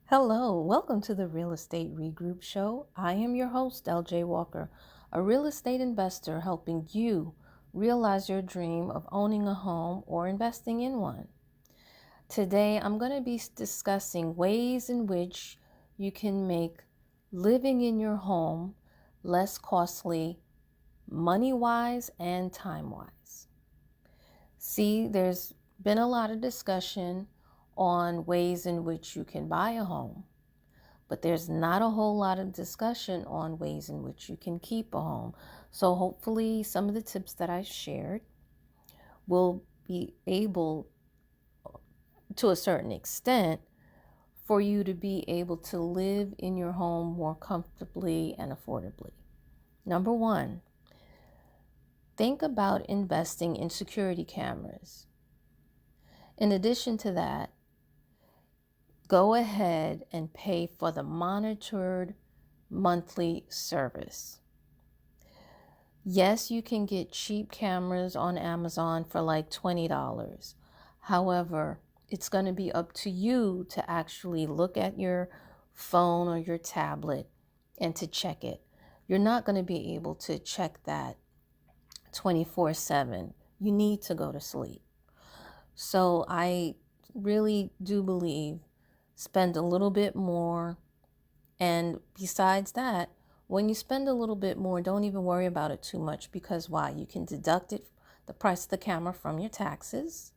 Hello, welcome to the Real Estate Regroup Show. I am your host, LJ Walker, a real estate investor helping you realize your dream of owning a home or investing in one. Today, I'm going to be discussing ways in which you can make living in your home less costly, money-wise and time-wise. See, there's been a lot of discussion on ways in which you can buy a home. But there's not a whole lot of discussion on ways in which you can keep a home. So hopefully some of the tips that I shared will be able, to a certain extent, for you to be able to live in your home more comfortably and affordably. Number one, think about investing in security cameras. In addition to that, go ahead and pay for the monitored monthly service. Yes, you can get cheap cameras on Amazon for like $20. However, it's going to be up to you to actually look at your phone or your tablet and to check it. You're not going to be able to check that 24/7. You need to go to sleep. So I really do believe spend a little bit more. And besides that, when you spend a little bit more, don't even worry about it too much, because why? You can deduct it, the price of the camera, from your taxes.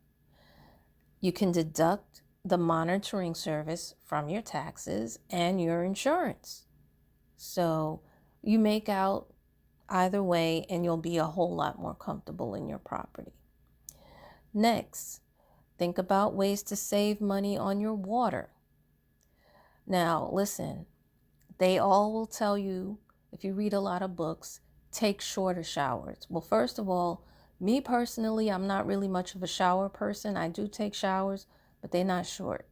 You can deduct the monitoring service from your taxes and your insurance. So you make out either way and you'll be a whole lot more comfortable in your property. Next, think about ways to save money on your water. Now, listen, they all will tell you, if you read a lot of books, take shorter showers. Well, first of all, me personally, I'm not really much of a shower person. I do take showers, but they're not short.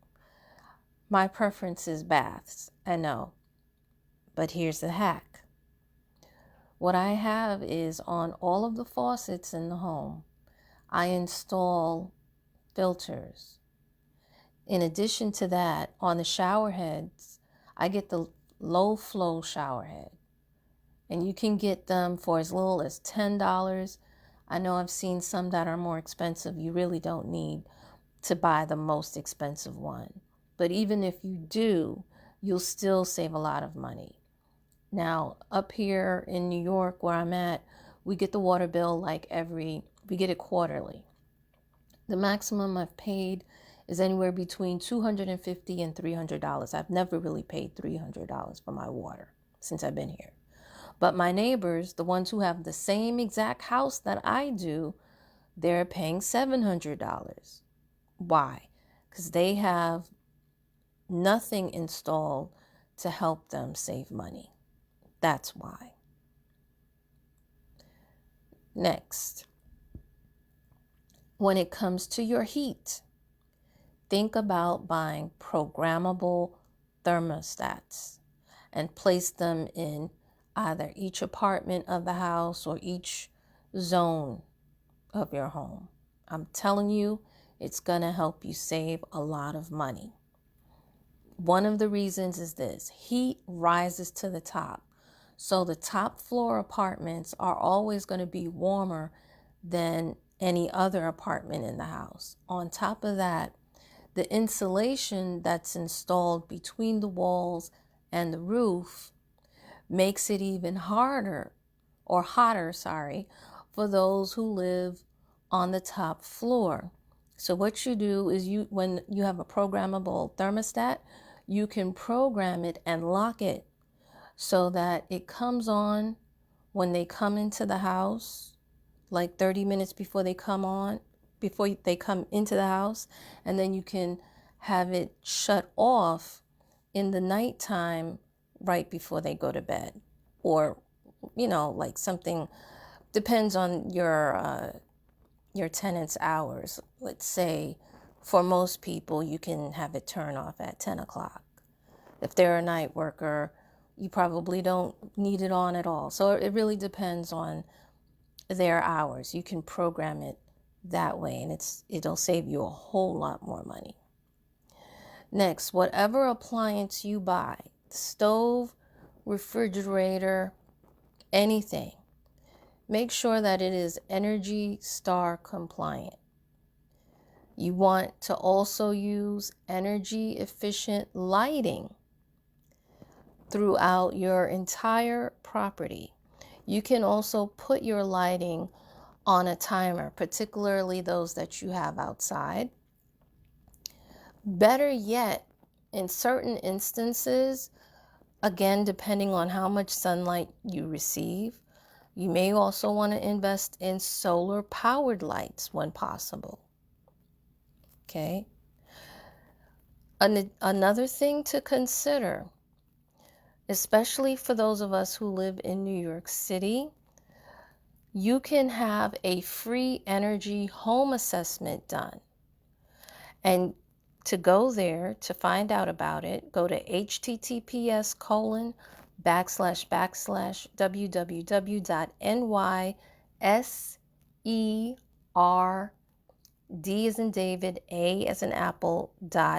My preference is baths, I know. But here's the hack. What I have is, on all of the faucets in the home, I install filters. In addition to that, on the shower heads, I get the low flow shower head. And you can get them for as little as $10. I know I've seen some that are more expensive. You really don't need to buy the most expensive one. But even if you do, you'll still save a lot of money. Now, up here in New York, where I'm at, we get the water bill we get it quarterly. The maximum I've paid is anywhere between $250 and $300. I've never really paid $300 for my water since I've been here. But my neighbors, the ones who have the same exact house that I do, they're paying $700. Why? Because they have nothing installed to help them save money. That's why. Next, when it comes to your heat, think about buying programmable thermostats and place them in either each apartment of the house or each zone of your home. I'm telling you, it's going to help you save a lot of money. One of the reasons is this: heat rises to the top. So the top floor apartments are always going to be warmer than any other apartment in the house. On top of that, the insulation that's installed between the walls and the roof makes it even hotter, for those who live on the top floor. So what you do is, when you have a programmable thermostat, you can program it and lock it so that it comes on when they come into the house, like 30 minutes before they come into the house, and then you can have it shut off in the nighttime right before they go to bed. Or, like something, depends on your tenant's hours. Let's say for most people, you can have it turn off at 10 o'clock. If they're a night worker, you probably don't need it on at all. So it really depends on their hours. You can program it that way, and it'll save you a whole lot more money. Next, whatever appliance you buy, stove, refrigerator, anything, make sure that it is Energy Star compliant. You want to also use energy efficient lighting throughout your entire property. You can also put your lighting on a timer, particularly those that you have outside. Better yet, in certain instances, again, depending on how much sunlight you receive, you may also want to invest in solar powered lights when possible. Okay. Another thing to consider, especially for those of us who live in New York City, you can have a free energy home assessment done. And to go there, to find out about it, go to https://www.nyserd as in David, A as in Apple, .ny.gov.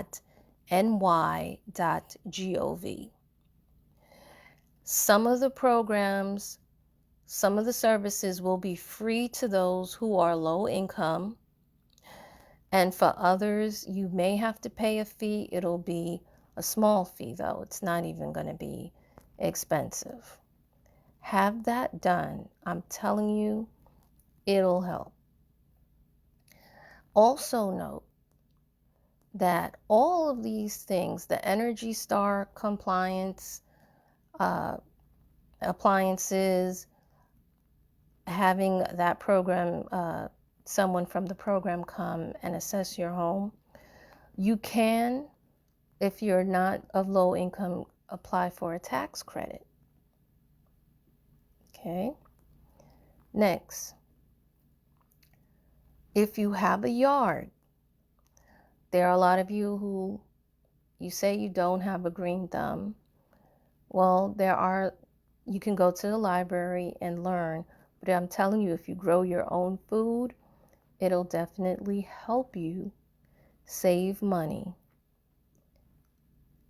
Some of the programs, some of the services will be free to those who are low income, and for others, you may have to pay a fee. It'll be a small fee, though. It's not even going to be expensive. Have that done. I'm telling you, it'll help. Also note that all of these things, the Energy Star compliance, appliances, having that program, someone from the program come and assess your home, you can, if you're not of low income, apply for a tax credit. Okay. Next, if you have a yard, there are a lot of you who, you say you don't have a green thumb. Well, you can go to the library and learn, but I'm telling you, if you grow your own food, it'll definitely help you save money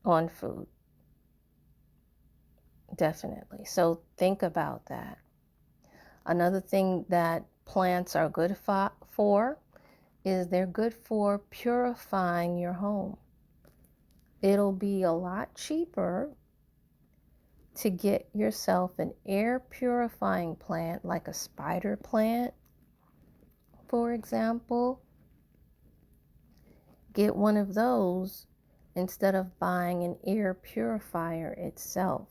on food. Definitely. So think about that. Another thing that plants are good for is they're good for purifying your home. It'll be a lot cheaper to get yourself an air purifying plant like a spider plant, for example. Get one of those instead of buying an air purifier itself.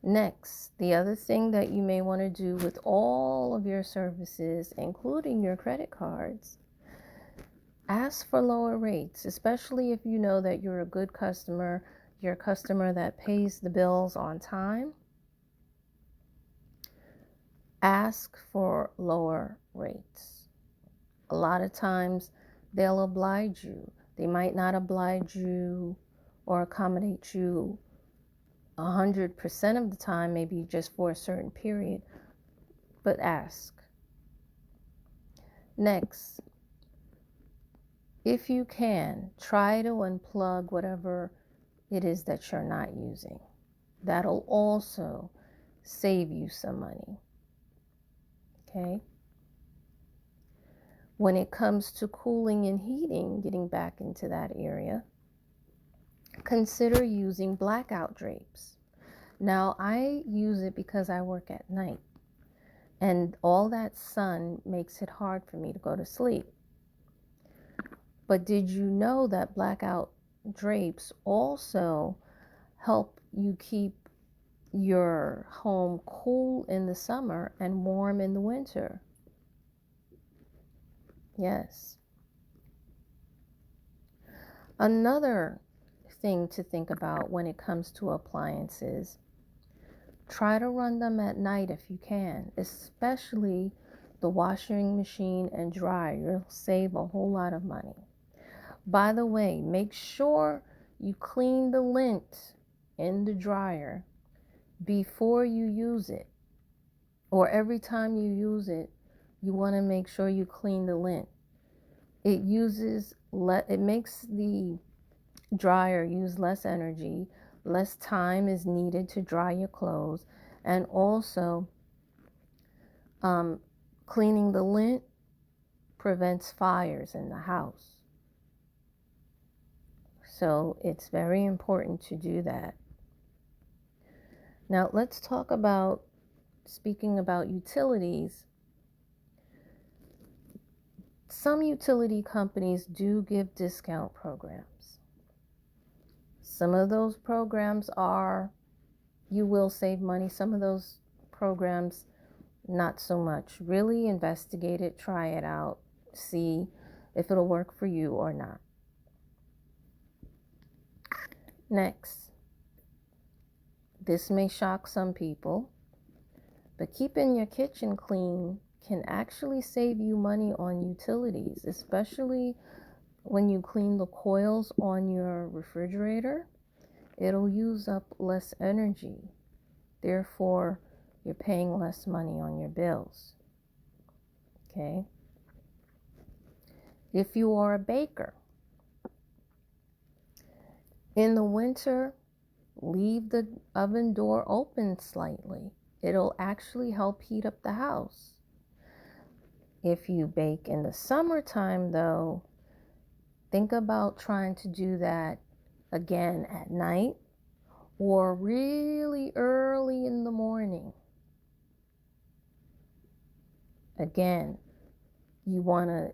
Next, the other thing that you may want to do with all of your services, including your credit cards, ask for lower rates, especially if you know that you're a good customer, you're a customer that pays the bills on time. Ask for lower rates. A lot of times they'll oblige you. They might not oblige you or accommodate you 100% of the time, maybe just for a certain period, but ask. Next, if you can, try to unplug whatever it is that you're not using. That'll also save you some money. Okay? When it comes to cooling and heating, getting back into that area, consider using blackout drapes. Now, I use it because I work at night, and all that sun makes it hard for me to go to sleep. But did you know that blackout drapes also help you keep your home cool in the summer and warm in the winter? Yes. Another thing to think about when it comes to appliances, try to run them at night if you can, especially the washing machine and dryer. You'll save a whole lot of money. By the way, make sure you clean the lint in the dryer before you use it, or every time you use it, you want to make sure you clean the lint. It makes the dryer use less energy, less time is needed to dry your clothes, and also cleaning the lint prevents fires in the house. So it's very important to do that. Now let's talk about, speaking about utilities, some utility companies do give discount programs. Some of those programs you will save money. Some of those programs, not so much. Really investigate it, try it out, see if it'll work for you or not. Next, this may shock some people, but keeping your kitchen clean can actually save you money on utilities, especially when you clean the coils on your refrigerator. It'll use up less energy. Therefore, you're paying less money on your bills. Okay? If you are a baker, in the winter, leave the oven door open slightly. It'll actually help heat up the house. If you bake in the summertime, though, think about trying to do that again at night or really early in the morning. Again, you want to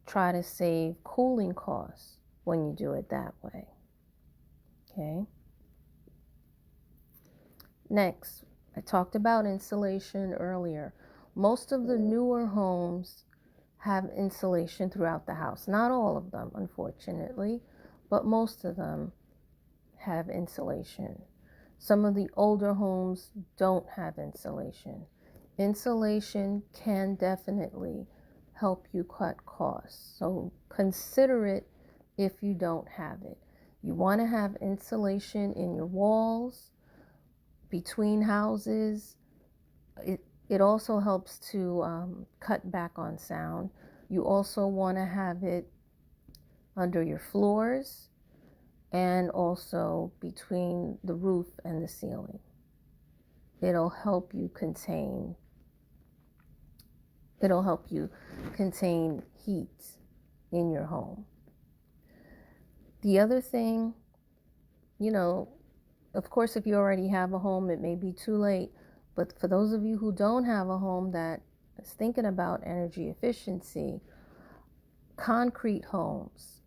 try to save cooling costs when you do it that way. Okay? Next, I talked about insulation earlier. Most of the newer homes have insulation throughout the house. Not all of them, unfortunately, but most of them have insulation. Some of the older homes don't have insulation. Insulation can definitely help you cut costs. So consider it if you don't have it. You want to have insulation in your walls, between houses. It also helps to cut back on sound. You also want to have it under your floors and also between the roof and the ceiling. It'll help you contain heat in your home. The other thing, of course, if you already have a home, it may be too late. But for those of you who don't have a home that is thinking about energy efficiency, concrete homes.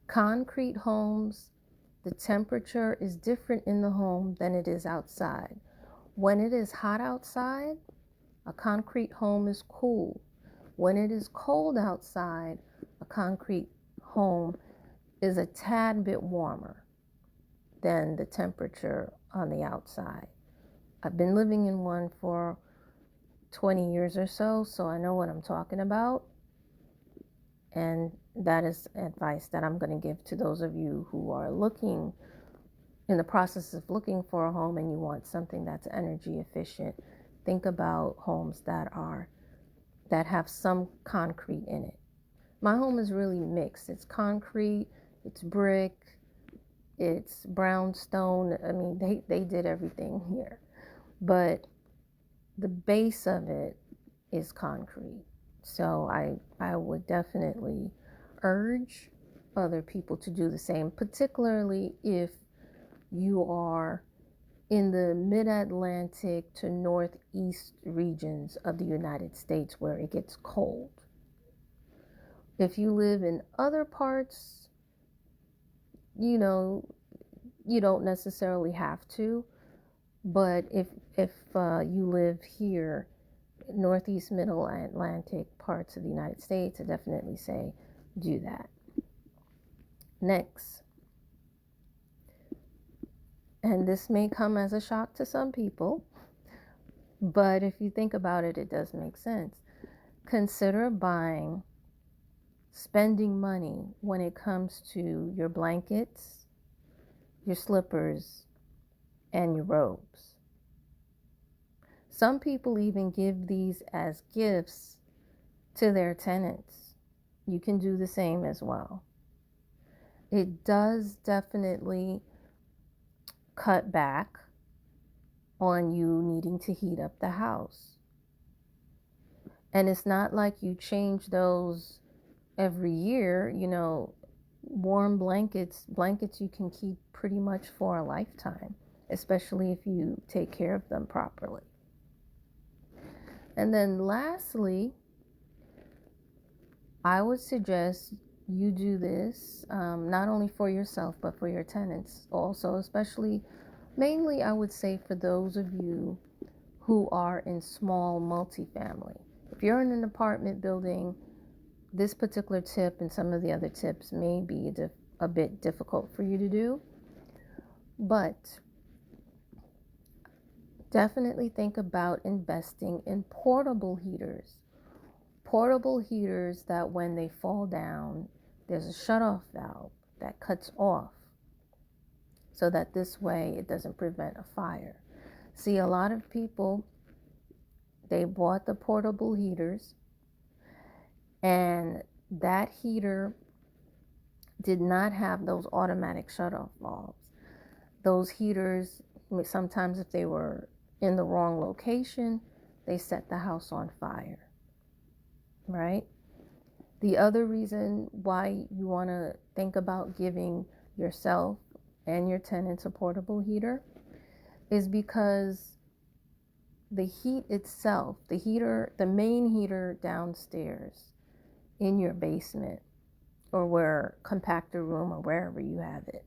Concrete homes, the temperature is different in the home than it is outside. When it is hot outside, a concrete home is cool. When it is cold outside, a concrete home is a tad bit warmer than the temperature on the outside. I've been living in one for 20 years or so I know what I'm talking about. And that is advice that I'm going to give to those of you who are looking, in the process of looking for a home, and you want something that's energy efficient. Think about homes that have some concrete in it. My home is really mixed. It's concrete, it's brick, it's brownstone. I mean, they did everything here. But the base of it is concrete. So I would definitely urge other people to do the same, particularly if you are in the mid-Atlantic to northeast regions of the United States where it gets cold. If you live in other parts, you don't necessarily have to, but if you live here, northeast, middle Atlantic parts of the United States, I definitely say do that. Next, and this may come as a shock to some people, but if you think about it, it does make sense. Consider spending money when it comes to your blankets, your slippers, and your robes. Some people even give these as gifts to their tenants. You can do the same as well. It does definitely cut back on you needing to heat up the house. And it's not like you change those every year. Warm blankets you can keep pretty much for a lifetime, especially if you take care of them properly. And then lastly, I would suggest you do this not only for yourself but for your tenants also, especially mainly I would say for those of you who are in small multifamily. If you're in an apartment building, this particular tip and some of the other tips may be a bit difficult for you to do, but definitely think about investing in portable heaters. Portable heaters that when they fall down, there's a shutoff valve that cuts off so that this way it doesn't prevent a fire. See, a lot of people, they bought the portable heaters and that heater did not have those automatic shutoff valves. Those heaters, sometimes if they were in the wrong location, they set the house on fire, right? The other reason why you want to think about giving yourself and your tenants a portable heater is because the heat itself, the main heater downstairs in your basement or compactor room or wherever you have it,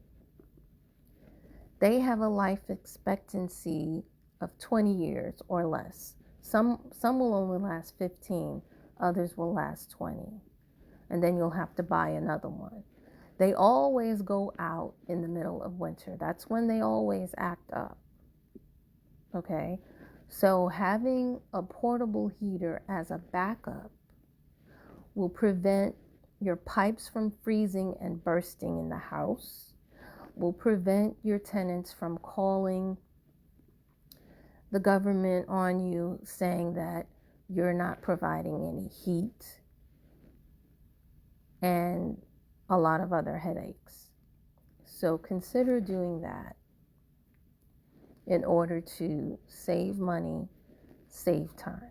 they have a life expectancy of 20 years or less. Some will only last 15, others will last 20. And then you'll have to buy another one. They always go out in the middle of winter. That's when they always act up. Okay? So having a portable heater as a backup will prevent your pipes from freezing and bursting in the house, will prevent your tenants from calling the government on you saying that you're not providing any heat, and a lot of other headaches. So consider doing that in order to save money, save time.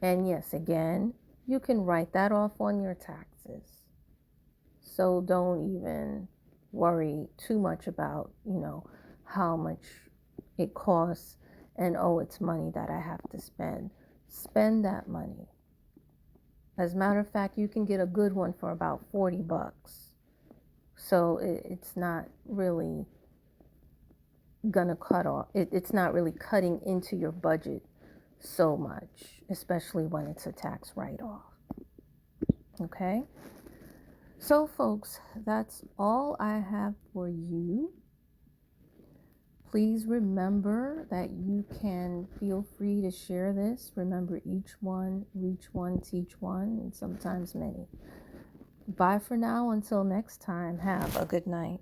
And yes, again, you can write that off on your taxes. So don't even worry too much about, how much it costs and, it's money that I have to spend. Spend that money. As a matter of fact, you can get a good one for about $40. So it's not really gonna cut off. It's not really cutting into your budget so much, especially when it's a tax write-off. Okay? So folks, that's all I have for you. Please remember that you can feel free to share this. Remember, each one, reach one, teach one, and sometimes many. Bye for now. Until next time, have a good night.